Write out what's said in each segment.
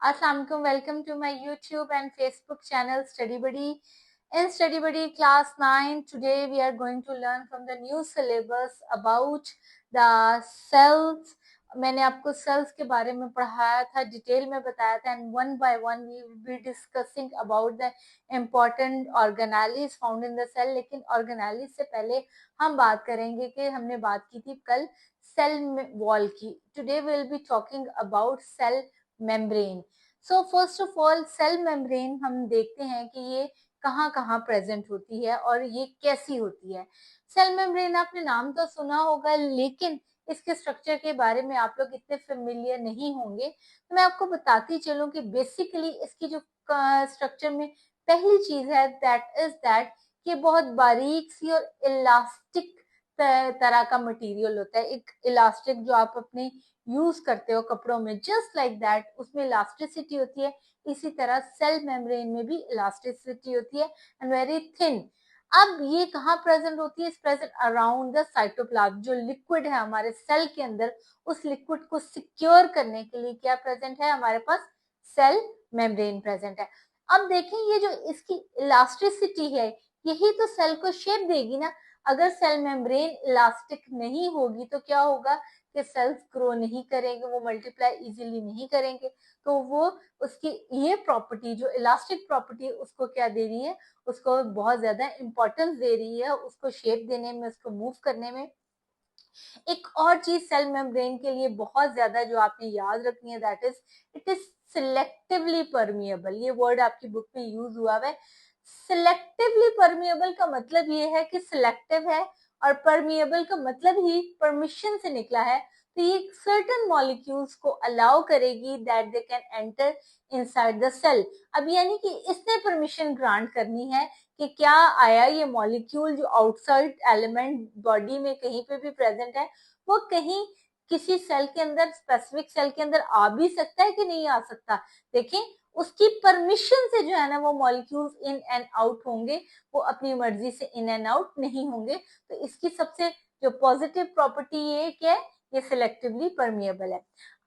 Assalamualaikum. Welcome to my YouTube and Facebook channel Study Buddy. In Study Buddy class 9, today we are going to learn from the new syllabus about the cells. मैंने आपको sales के बारे में पढ़ाया था, detail में बताया था, and one by one we will be discussing about the important organelles found in the cell. लेकिन ऑर्गेनेलिज से पहले हम बात करेंगे कि हमने बात की थी कल सेल वॉल की. Today we will be talking about cell membrane. So first of all cell membrane हम देखते हैं कि ये कहाँ कहाँ प्रेजेंट होती है और ये कैसी होती है. सेल मेम्ब्रेन आपने नाम तो सुना होगा, लेकिन इसके स्ट्रक्चर के बारे में आप लोग इतने फेमिलियर नहीं होंगे. तो मैं आपको बताती चलूं कि बेसिकली इसकी जो स्ट्रक्चर में पहली चीज है दैट इज दैट ये बहुत बारीक सी और इलास्टिक तरह का मटेरियल होता है. एक इलास्टिक जो आप अपने यूज करते हो कपड़ों में, जस्ट लाइक दैट उसमें इलास्टिसिटी होती है. इसी तरह सेल मेम्ब्रेन में भी इलास्टिसिटी होती है एंड वेरी थिन. अब ये कहाँ प्रेजेंट होती है? Present around the cytoplasm. जो लिक्विड है हमारे सेल के अंदर, उस लिक्विड को सिक्योर करने के लिए क्या प्रेजेंट है? हमारे पास सेल मेम्ब्रेन प्रेजेंट है. अब देखें ये जो इसकी इलास्टिसिटी है, यही तो सेल को शेप देगी ना. अगर सेल मेम्ब्रेन इलास्टिक नहीं होगी तो क्या होगा कि सेल्स ग्रो नहीं करेंगे, वो मल्टीप्लाई इजीली नहीं करेंगे. तो वो उसकी ये प्रॉपर्टी जो इलास्टिक प्रॉपर्टी उसको क्या दे रही है? उसको बहुत ज्यादा इंपॉर्टेंस दे रही है, उसको शेप देने में, उसको मूव करने में. एक और चीज सेल मेम्ब्रेन के लिए बहुत ज्यादा जो आपने याद रखनी है, that is it is selectively permeable. ये वर्ड आपकी बुक में यूज हुआ है. सिलेक्टिवली परमिएबल का मतलब ये है कि सिलेक्टिव है, और परमिएबल का मतलब ही परमिशन से निकला है. तो ये सर्टेन मॉलिक्यूल्स को अलाउ करेगी that they can enter inside the cell. अब यानी कि इसने परमिशन ग्रांट करनी है कि क्या आया ये मॉलिक्यूल जो आउटसाइड एलिमेंट बॉडी में कहीं पे भी प्रेजेंट है, वो कहीं किसी सेल के अंदर, स्पेसिफिक सेल के अंदर आ भी सकता है कि नहीं आ सकता. देखें, उसकी परमिशन से जो है ना वो मॉलिक्यूल्स इन एंड आउट होंगे, वो अपनी मर्जी से इन एंड आउट नहीं होंगे. तो इसकी सबसे जो पॉजिटिव प्रॉपर्टी ये क्या है? ये सिलेक्टिवली परमिएबल है.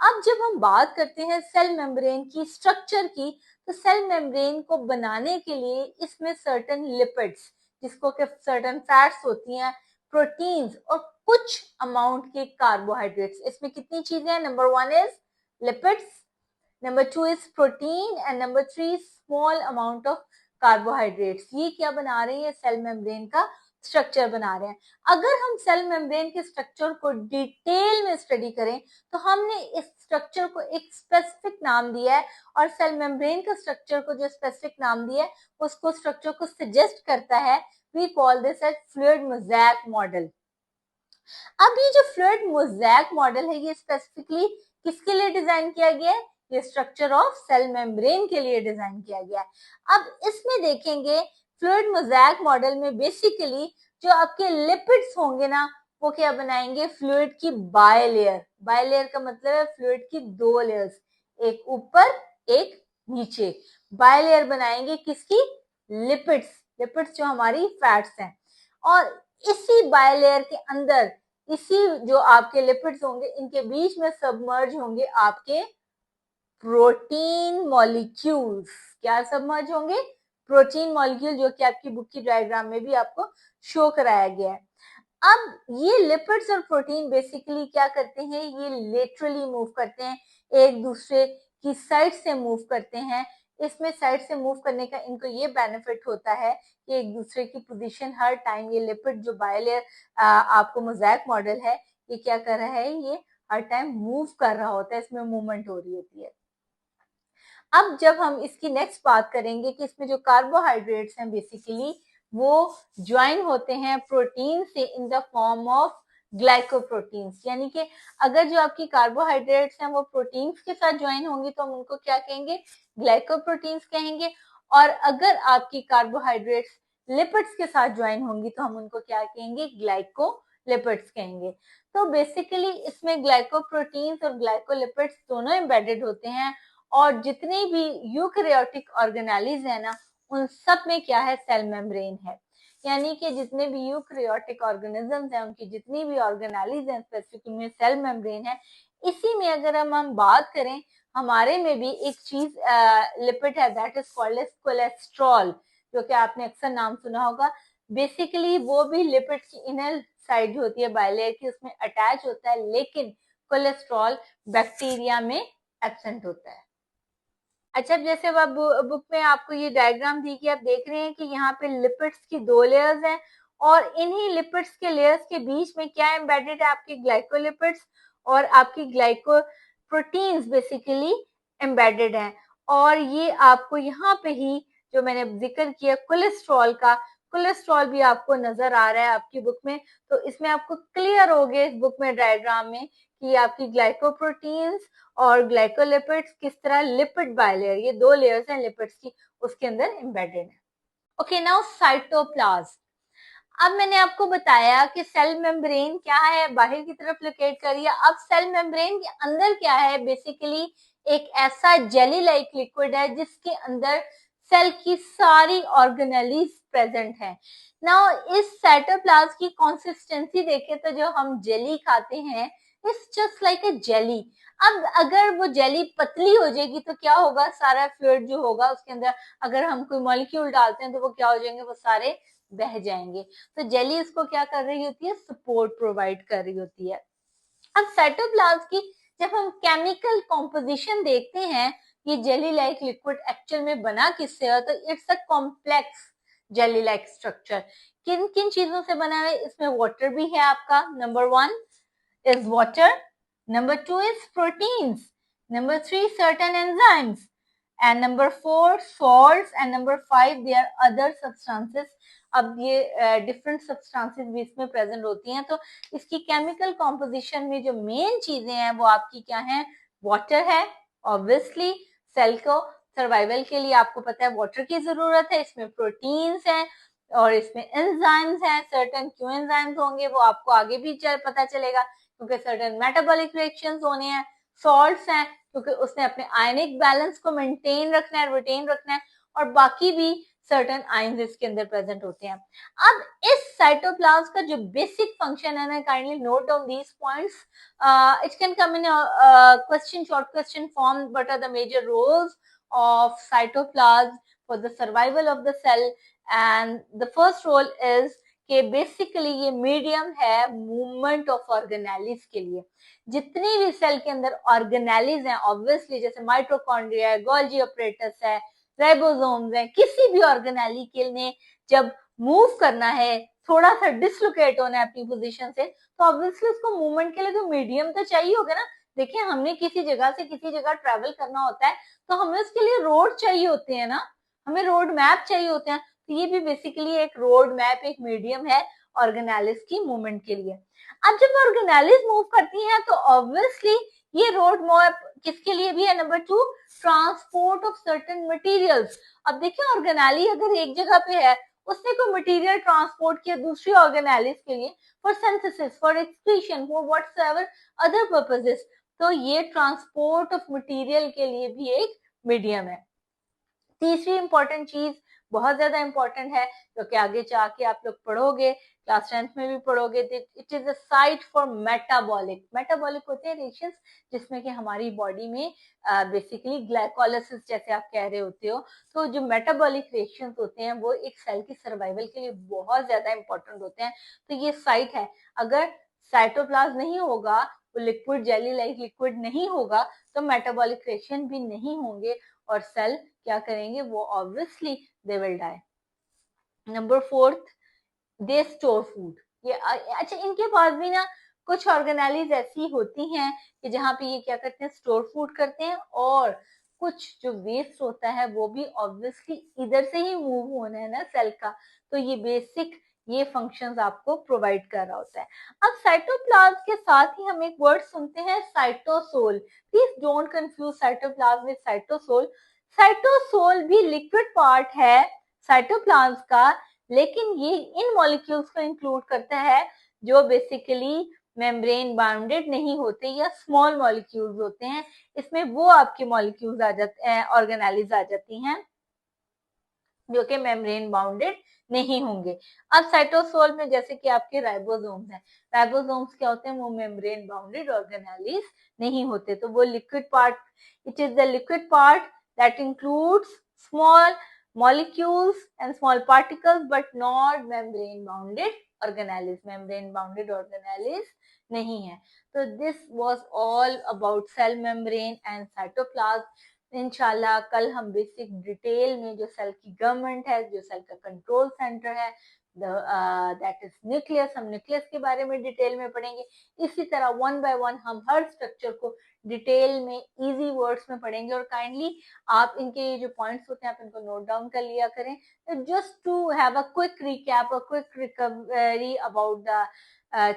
अब जब हम बात करते हैं सेल मेम्ब्रेन की स्ट्रक्चर की, तो सेल मेम्ब्रेन को बनाने के लिए इसमें सर्टेन लिपिड्स, जिसको कि सर्टेन फैट्स होती हैं, प्रोटीन्स और कुछ अमाउंट के कार्बोहाइड्रेट्स. इसमें कितनी चीजें हैं? Number 1 is lipids, number 2 is protein and number 3 small amount of carbohydrates. ये क्या बना रहे हैं? सेल मेम्ब्रेन का स्ट्रक्चर बना रहे हैं. अगर हम सेल मेम्ब्रेन के स्ट्रक्चर को डिटेल में स्टडी करें तो हमने इस स्ट्रक्चर को एक स्पेसिफिक नाम दिया है, और सेल मेम्ब्रेन का स्ट्रक्चर को जो स्पेसिफिक नाम दिया है उसको स्ट्रक्चर को सजेस्ट करता है. We call this as fluid mosaic model. अब ये जो फ्लूइड मोज़ेक मॉडल है, ये स्पेसिफिकली किसके लिए डिजाइन किया गया है? ये स्ट्रक्चर ऑफ सेल मेम्ब्रेन के लिए डिजाइन किया गया है. अब इसमें देखेंगे फ्लूइड मोज़ेक मॉडल में बेसिकली जो आपके लिपिड्स होंगे ना, वो क्या बनाएंगे? फ्लूइड की बायलेयर. बायलेयर का मतलब है फ्लूइड की 2 लेयर्स, एक ऊपर एक नीचे. बायलेयर बनाएंगे किसकी? लिपिड्स. लिपिड्स जो हमारी फैट्स हैं. और इसी बायलेयर के अंदर, इसी जो आपके लिपिड्स होंगे, इनके बीच में सबमर्ज होंगे आपके प्रोटीन मॉलिक्यूल्स. क्या सबमर्ज होंगे? प्रोटीन मॉलिक्यूल, जो कि आपकी बुक की डायग्राम में भी आपको शो कराया गया है. अब ये लिपिड्स और प्रोटीन बेसिकली क्या करते हैं? ये लेटरली मूव करते हैं, एक दूसरे की साइड से मूव करते हैं. इसमें साइड से मूव करने का इनको ये बेनिफिट होता है कि एक दूसरे की पोजीशन हर टाइम, ये लिपिड जो बायलेयर आपको मोज़ेक मॉडल है, ये क्या कर रहा है? ये हर टाइम मूव कर रहा होता है, इसमें मूवमेंट हो रही होती है. अब जब हम इसकी नेक्स्ट बात करेंगे कि इसमें जो कार्बोहाइड्रेट्स हैं बेसिकली वो ज्वाइन होते हैं प्रोटीन से in the form of glycoproteins. यानी कि अगर जो आपकी कार्बोहाइड्रेट्स हैं वो प्रोटीन्स के साथ ज्वाइन होंगी तो हम उनको क्या कहेंगे? ग्लाइकोप्रोटीन्स कहेंगे. और अगर आपकी कार्बोहाइड्रेट्स लिपिड्स के साथ ज्वाइन होंगी तो हम उनको क्या कहेंगे? ग्लाइकोलिपिड्स कहेंगे. तो बेसिकली इसमें ग्लाइकोप्रोटीन्स और ग्लाइकोलिपिड्स दोनों एम्बेडेड होते हैं. और जितने भी यूकैरियोटिक ऑर्गेनेलिज है ना, उन सब में क्या है? सेल मेम्ब्रेन है. यानी कि जितने भी यूकैरियोटिक ऑर्गेनिजम्स हैं, उनकी जितनी भी ऑर्गेनेलिज हैं स्पेसिफिक, उनमें सेल मेम्ब्रेन है. इसी में अगर हम बात करें, हमारे में भी एक चीज लिपिड है, that is called as cholesterol, जो कि आपने अक्सर नाम सुना होगा। बेसिकली वो भी लिपिड की इनर साइड जो होती है बायलेयर की, उसमें अटैच होता है, लेकिन कोलेस्ट्रॉल बैक्टीरिया में एब्सेंट होता है। अच्छा, जैसे अब बुक में आपको ये डायग्राम दी कि आप देख रहे हैं कि यहाँ पे लिपिड्स की 2 लेयर्स हैं, और इन्हीं लिपिड्स के लेयर्स के बीच में क्या एम्बेडेड है, आपकी ग्लाइकोलिपिड्स और आपकी ग्लाइकोप्रोटीन्स बेसिकली एम्बेडेड हैं। और ये आपको यहाँ पे ही जो मैंने जिक्र किया कोलेस्ट्रॉल का, कोलेस्ट्रॉल भी आपको नजर आ रहा है आपकी बुक में। तो इसमें आपको क्लियर हो गया इस बुक में डायग्राम में कि आपकी ग्लाइकोप्रोटीन्स और ग्लाइकोलिपिड्स किस तरह लिपिड बायलेयर, ये 2 लेयर्स हैं लिपिड्स की, उसके अंदर एम्बेडेड है। Okay, now cytoplasm. अब मैंने आपको बताया कि सेल मेम्ब्रेन क्या है, बाहर की तरफ लोकेट करिए। अब सेल मेम्ब्रेन के अंदर क्या है, बेसिकली एक ऐसा जेली लाइक लिक्विड है जिसके अंदर सेल की सारी ऑर्गेनेलीज प्रेजेंट है। नाउ इस साइटोप्लाज्म की कंसिस्टेंसी देखें तो जो हम जेली खाते हैं, it's just like a jelly. अब अगर वो जेली पतली हो जाएगी तो क्या होगा, सारा फ्लूइड जो होगा उसके अंदर अगर हम कोई मॉलिक्यूल डालते हैं तो वो क्या हो जाएंगे, वो सारे बह जाएंगे। तो जेली इसको क्या कर रही होती है, सपोर्ट प्रोवाइड कर रही होती है। अब साइटोप्लाज्म की जब हम केमिकल कॉम्पोजिशन देखते हैं, ये जेली लाइक लिक्विड एक्चुअल में बना किससे है, तो it's a complex jelly like structure. किन किन चीजों से बना है, इसमें वाटर भी है आपका, number 1 is water, number 2 is proteins, number 3 certain enzymes, and number 4 salts, and number 5 there are other substances. अब ये डिफरेंट सब्सटेंसेस भी इसमें प्रेजेंट होती हैं। तो इसकी केमिकल कॉम्पोजिशन में जो मेन चीजें हैं वो आपकी क्या है, वाटर है। ऑब्वियसली सेल को सर्वाइवल के लिए आपको पता है वाटर की जरूरत है। इसमें प्रोटीन्स हैं और इसमें एंजाइम्स हैं। सर्टेन क्यों एंजाइम्स होंगे वो आपको आगे भी पता चलेगा, क्योंकि सर्टेन मेटाबॉलिक रिएक्शंस होने हैं। सॉल्ट्स हैं क्योंकि उसने अपने आयनिक बैलेंस को मेंटेन रखना है, रिटेन रखना है, और बाकी भी सर्टेन आयंस इसके अंदर प्रेजेंट होते हैं। अब इस साइटोप्लाज्म का जो बेसिक फंक्शन है ना, kindly note down these points, it can come in question, short question form, what are the major roles of cytoplasm for the survival of the cell, and the first role is कि basically ये medium है movement of organelles के लिए। जितनी भी cell के अंदर organelles हैं, ऑब्वियसली जैसे माइटोकॉन्ड्रिया है, गोल्जी ऑपरेटस है, राइबोसोम्स हैं, किसी भी ऑर्गेनेली के लिए जब मूव करना है, थोड़ा सा डिसलोकेट होना है अपनी पोजीशन से, तो ऑब्वियसली उसको मूवमेंट के लिए तो मीडियम तो चाहिए होगा ना। देखिए, हमने किसी जगह से किसी जगह ट्रेवल करना होता है तो हमें उसके लिए रोड चाहिए होते हैं ना, हमें रोड मैप चाहिए होते हैं। तो ये भी बेसिकली एक रोड मैप, एक मीडियम है ऑर्गेनेलिज की मूवमेंट के लिए। अब जब ऑर्गेनेलिज मूव करती हैं तो ऑब्वियसली ये रोड मैप किसके लिए भी है, number 2 transport of certain materials. अब देखिए, ऑर्गेनेली अगर एक जगह पे है, उसने कोई मटेरियल ट्रांसपोर्ट किया दूसरी ऑर्गेनेलिज के लिए for synthesis, for excretion, for whatsoever other purposes, तो ये ट्रांसपोर्ट ऑफ मटेरियल के लिए भी एक मीडियम है। तीसरी इंपॉर्टेंट चीज बहुत ज्यादा इंपॉर्टेंट है, जो कि आगे जाके आप लोग पढ़ोगे, क्लास 10th में भी पढ़ोगे, it is a site for metabolic. Metabolic होते हैं रिएक्शंस जिसमें कि हमारी बॉडी में बेसिकली ग्लाइकोलाइसिस जैसे आप कह रहे होते हो, तो जो मेटाबॉलिक रिएक्शंस होते हैं वो एक सेल की सर्वाइवल के लिए बहुत ज्यादा इंपॉर्टेंट होते हैं। तो ये साइट है, अगर साइटोप्लाज्म नहीं होगा, वो लिक्विड जेली लाइक लिक्विड नहीं होगा, तो मेटाबॉलिक रिएक्शन भी नहीं होंगे और सेल क्या करेंगे, वो obviously they will die. Number 4 they store food. ये अच्छा, इनके पास भी ना कुछ ऑर्गेनेलीज ऐसी होती हैं कि जहाँ पे ये क्या करते हैं, स्टोर फूड करते हैं, और कुछ जो वेस्ट होता है वो भी ऑब्वियसली इधर से ही मूव होना है ना सेल का, तो ये बेसिक ये फंक्शंस आपको प्रोवाइड कर रहा होता है। अब साइटोप्लाज्म के साथ ही हम एक वर्ड सुनते हैं, cytosol. Please don't confuse cytoplasm with cytosol. Cytosol भी लिक्विड पार्ट है साइटोप्लाज्म का, लेकिन ये इन मॉलिक्यूल्स को इंक्लूड करता है जो बेसिकली मेम्ब्रेन बाउंडेड नहीं होते या स्मॉल मॉलिक्यूल्स होते हैं। इसमें वो आपके मॉलिक्यूल्स आ जाते हैं, ऑर्गेनेलीज आ जाती हैं जो कि मेम्ब्रेन बाउंडेड नहीं होंगे। अब साइटोसोल में जैसे कि आपके राइबोसोम्स हैं, राइबोसोम्स क्या होते हैं, वो मेम्ब्रेन बाउंडेड ऑर्गेनेलिस नहीं होते, तो वो liquid part, it is the liquid part that includes small molecules and small particles but not membrane bounded organelles, membrane bounded organelles नहीं है। तो this was all about cell membrane and cytoplasm। इंशाल्लाह कल हम बेसिक डिटेल में जो cell की government है, जो सेल का कंट्रोल सेंटर है, दैट इज न्यूक्लियस, हम न्यूक्लियस के बारे में डिटेल में पढ़ेंगे। इसी तरह वन बाय वन हम हर स्ट्रक्चर को डिटेल में इजी वर्ड्स में पढ़ेंगे, और काइंडली आप इनके ये जो पॉइंट्स होते हैं आप इनको नोट डाउन कर लिया करें, just to have a quick recap, a quick recovery about the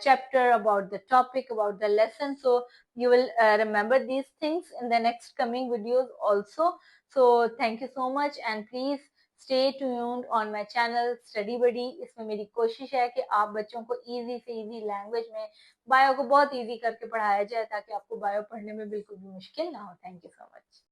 chapter, about the topic, about the lesson. So you will remember these things in the next coming videos also. So thank you so much and please stay tuned on my channel Study Buddy। इसमें मेरी कोशिश है कि आप बच्चों को easy से easy language में बायो को बहुत इजी करके पढ़ाया जाए ताकि आपको बायो पढ़ने में बिल्कुल भी मुश्किल ना हो। Thank you so much.